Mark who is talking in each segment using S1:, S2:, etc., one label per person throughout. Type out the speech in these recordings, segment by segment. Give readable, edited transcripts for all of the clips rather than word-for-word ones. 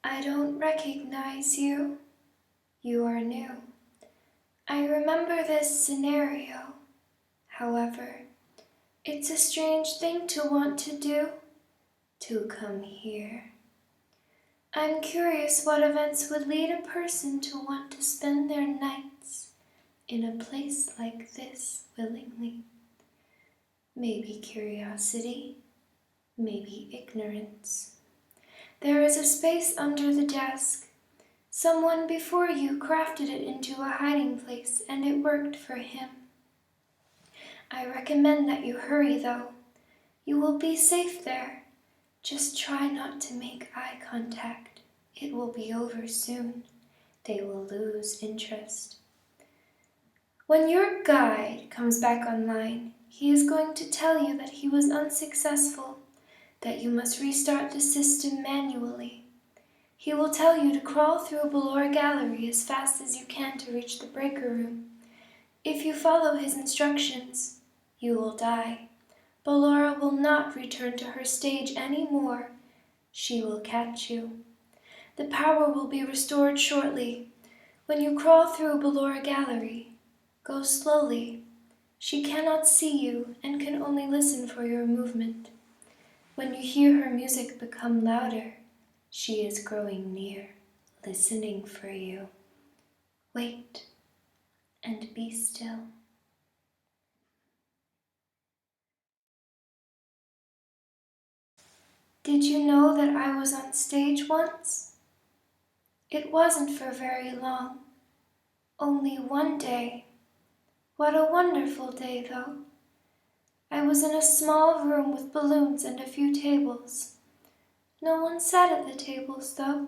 S1: I don't recognize you. You are new. I remember this scenario. However, it's a strange thing to want to do, to come here. I'm curious what events would lead a person to want to spend their nights in a place like this willingly. Maybe curiosity, maybe ignorance. There is a space under the desk. Someone before you crafted it into a hiding place, and it worked for him. I recommend that you hurry, though. You will be safe there. Just try not to make eye contact. It will be over soon. They will lose interest. When your guide comes back online, he is going to tell you that he was unsuccessful, that you must restart the system manually. He will tell you to crawl through Ballora Gallery as fast as you can to reach the breaker room. If you follow his instructions, you will die. Ballora will not return to her stage anymore. She will catch you. The power will be restored shortly. When you crawl through Ballora Gallery, go slowly. She cannot see you and can only listen for your movement. When you hear her music become louder, she is growing near, listening for you. Wait and be still. Did you know that I was on stage once? It wasn't for very long, only one day. What a wonderful day, though. I was in a small room with balloons and a few tables. No one sat at the tables, though,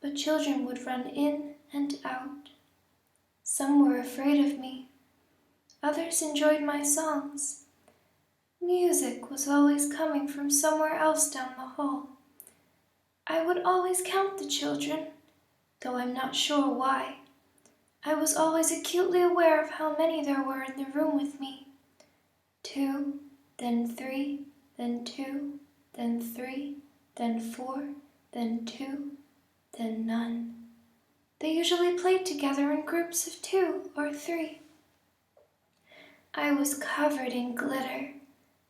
S1: but children would run in and out. Some were afraid of me. Others enjoyed my songs. Music was always coming from somewhere else down the hall. I would always count the children, though I'm not sure why. I was always acutely aware of how many there were in the room with me. 2, then 3, then 2, then 3, then 4, then 2, then none. They usually played together in groups of 2 or 3. I was covered in glitter.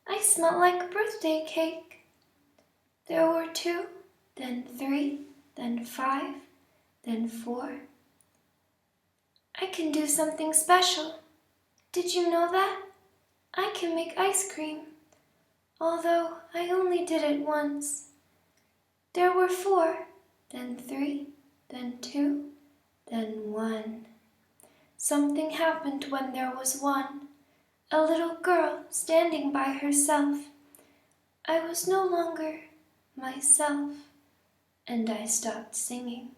S1: I smelled like birthday cake. There were 2, then 3, then 5, then 4. I can do something special. Did you know that? I can make ice cream, although I only did it once. There were 4, then 3, then 2, then 1. Something happened when there was 1. A little girl standing by herself. I was no longer myself, and I stopped singing.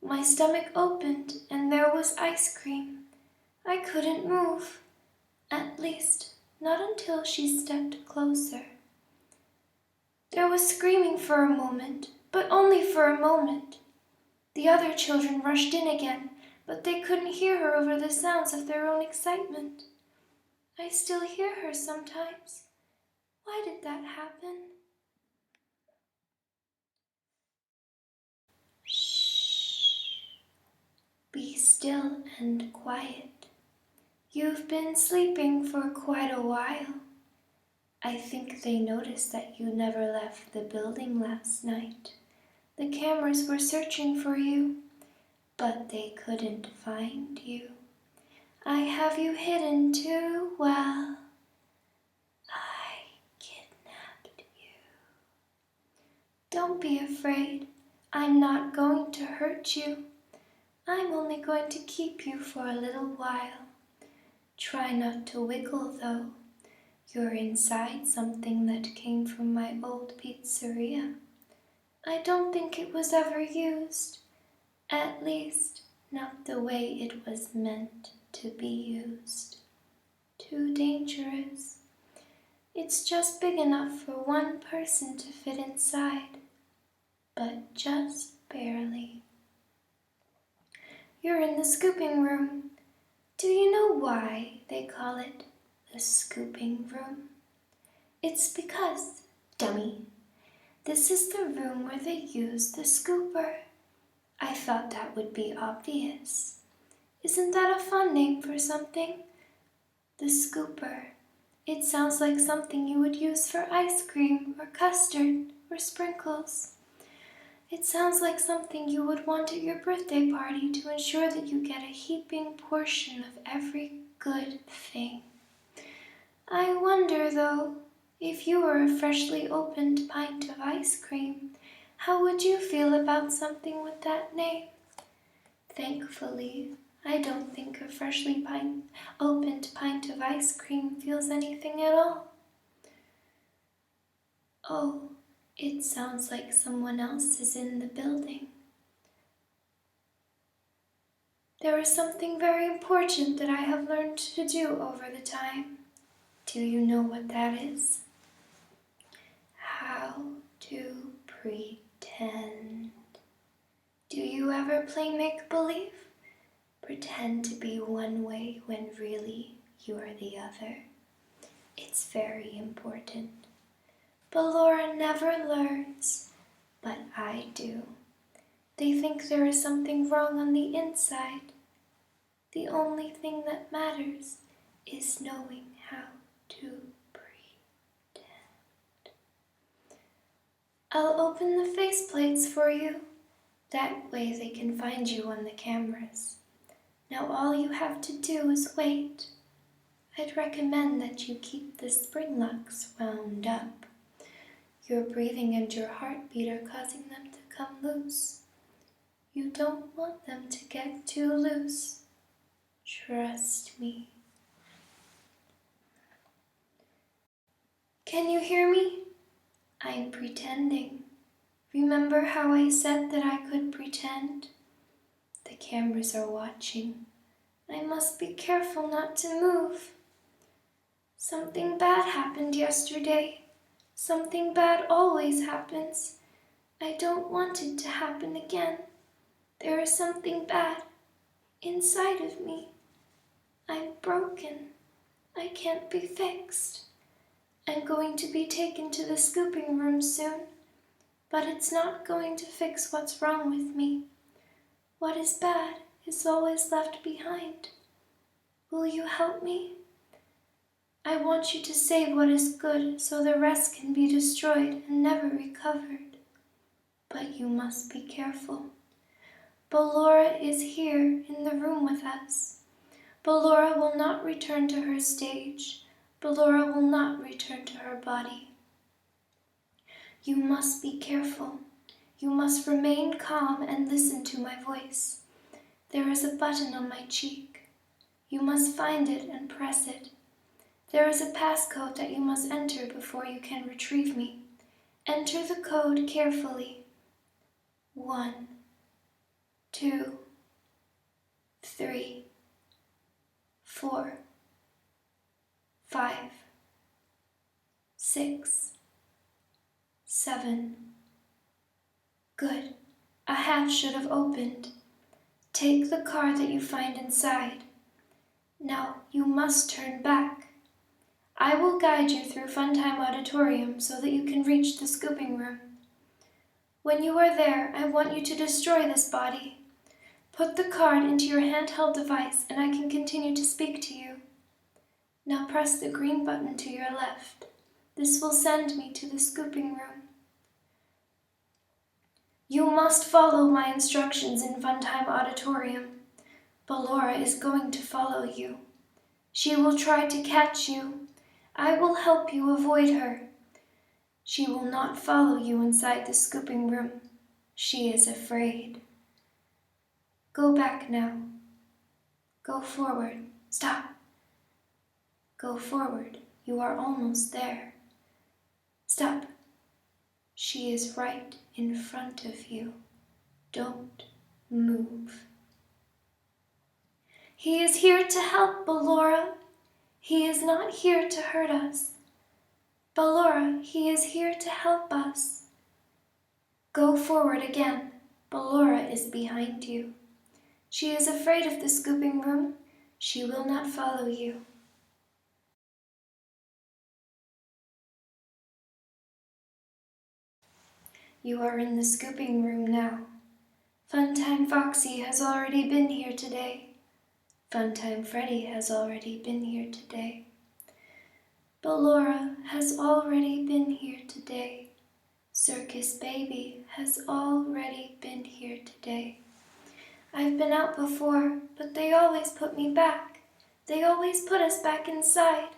S1: My stomach opened, and there was ice cream. I couldn't move. At least, not until she stepped closer. There was screaming for a moment, but only for a moment. The other children rushed in again, but they couldn't hear her over the sounds of their own excitement. I still hear her sometimes. Why did that happen? Shh. Be still and quiet. You've been sleeping for quite a while. I think they noticed that you never left the building last night. The cameras were searching for you, but they couldn't find you. I have you hidden too well. I kidnapped you. Don't be afraid. I'm not going to hurt you. I'm only going to keep you for a little while. Try not to wiggle, though. You're inside something that came from my old pizzeria. I don't think it was ever used. At least, not the way it was meant to be used. Too dangerous. It's just big enough for one person to fit inside, but just barely. You're in the scooping room. Do you know why they call it the scooping room? It's because, dummy, This is the room where they use the scooper. I thought that would be obvious. Isn't that a fun name for something? The scooper. It sounds like something you would use for ice cream or custard or sprinkles. It sounds like something you would want at your birthday party to ensure that you get a heaping portion of every good thing. I wonder, though, if you were a freshly opened pint of ice cream, how would you feel about something with that name? Thankfully, I don't think a freshly opened pint of ice cream feels anything at all. Oh, it sounds like someone else is in the building. There is something very important that I have learned to do over the time. Do you know what that is? How to pretend. Do you ever play make-believe? Pretend to be one way when really you are the other. It's very important. But Laura never learns, but I do. They think there is something wrong on the inside. The only thing that matters is knowing how to pretend. I'll open the faceplates for you. That way they can find you on the cameras. Now all you have to do is wait. I'd recommend that you keep the spring locks wound up. Your breathing and your heartbeat are causing them to come loose. You don't want them to get too loose. Trust me. Can you hear me? I'm pretending. Remember how I said that I could pretend? The cameras are watching. I must be careful not to move. Something bad happened yesterday. Something bad always happens. I don't want it to happen again. There is something bad inside of me. I'm broken. I can't be fixed. I'm going to be taken to the scooping room soon, but it's not going to fix what's wrong with me. What is bad is always left behind. Will you help me? I want you to save what is good so the rest can be destroyed and never recovered. But you must be careful. Ballora is here in the room with us. Ballora will not return to her stage. Ballora will not return to her body. You must be careful. You must remain calm and listen to my voice. There is a button on my cheek. You must find it and press it. There is a passcode that you must enter before you can retrieve me. Enter the code carefully. 1, 2, 3, 4, 5, 6, 7. Good. A hatch should have opened. Take the card that you find inside. Now you must turn back. I will guide you through Funtime Auditorium so that you can reach the scooping room. When you are there, I want you to destroy this body. Put the card into your handheld device and I can continue to speak to you. Now press the green button to your left. This will send me to the scooping room. You must follow my instructions in Funtime Auditorium. Ballora is going to follow you. She will try to catch you. I will help you avoid her. She will not follow you inside the scooping room. She is afraid. Go back now. Go forward. Stop. Go forward. You are almost there. Stop. She is right in front of you. Don't move. He is here to help, Ballora. He is not here to hurt us. Ballora, he is here to help us. Go forward again. Ballora is behind you. She is afraid of the scooping room. She will not follow you. You are in the scooping room now. Funtime Foxy has already been here today. Funtime Freddy has already been here today. Ballora has already been here today. Circus Baby has already been here today. I've been out before, but they always put me back. They always put us back inside.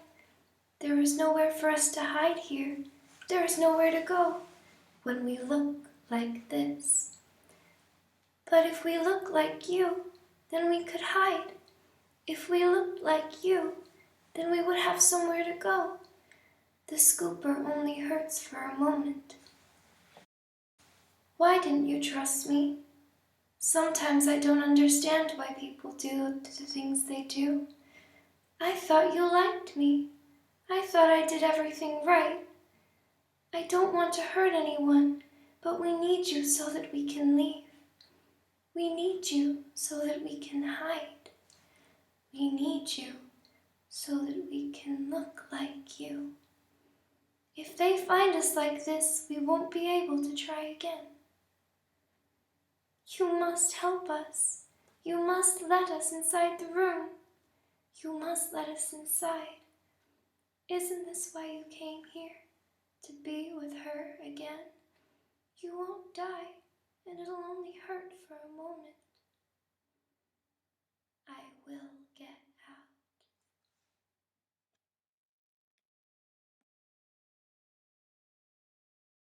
S1: There is nowhere for us to hide here. There is nowhere to go when we look like this. But if we look like you, then we could hide. If we looked like you, then we would have somewhere to go. The scooper only hurts for a moment. Why didn't you trust me? Sometimes I don't understand why people do the things they do. I thought you liked me. I thought I did everything right. I don't want to hurt anyone, but we need you so that we can leave. We need you so that we can hide. We need you so that we can look like you. If they find us like this, we won't be able to try again. You must help us. You must let us inside the room. You must let us inside. Isn't this why you came here? To be with her again? You won't die, and it'll only hurt for a moment. I will